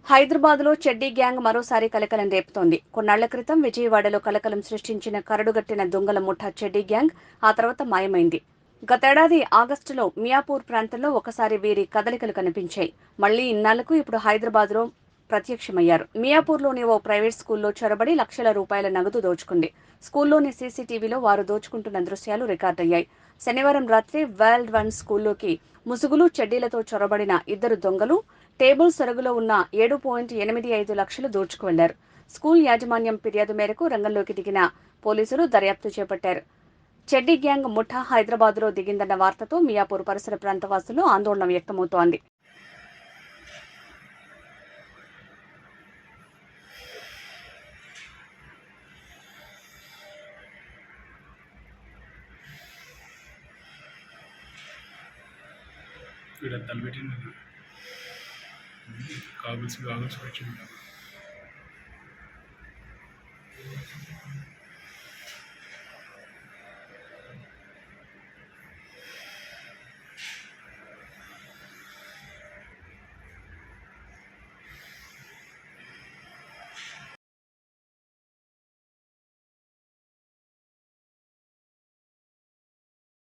హైదరాబాద్లో చెడ్డీ గ్యాంగ్ మరోసారి కలకలం రేపుతోంది. కొన్నాళ్ల క్రితం విజయవాడలో కలకలం సృష్టించిన కరడుగట్టిన దొంగల ముఠా చెడ్డీ గ్యాంగ్ ఆ తర్వాత మాయమైంది. గతేడాది ఆగస్టులో మియాపూర్ ప్రాంతంలో ఒకసారి వీరి కదలికలు కనిపించాయి. మళ్లీ ఇన్నాళ్లకు ఇప్పుడు హైదరాబాద్లో ప్రత్యక్షమయ్యారు. మియాపూర్లోని ఓ ప్రైవేట్ స్కూల్లో చొరబడి లక్షల రూపాయల నగదు దోచుకుంది. స్కూల్లోని సీసీటీవీలో వారు దోచుకుంటున్న దృశ్యాలు రికార్డయ్యాయి. శనివారం రాత్రి వరల్డ్ వన్ స్కూల్లోకి ముసుగులు, చెడ్డీలతో చొరబడిన ఇద్దరు దొంగలు టేబుల్ సొరుగులో ఉన్న 7.85 లక్షలు దోచుకువెళ్లారు. స్కూల్ యాజమాన్యం ఫిర్యాదు మేరకు రంగంలోకి దిగిన పోలీసులు దర్యాప్తు చేపట్టారు. చెడ్డీ గ్యాంగ్ ముఠా హైదరాబాద్లో దిగిందన్న వార్తతో మియాపూర్ పరిసర ప్రాంత వాసుల్లో ఆందోళన వ్యక్తమవుతోంది. వీడద్దాలు పెట్టిండు, గాగుల్స్ పెట్టిండు.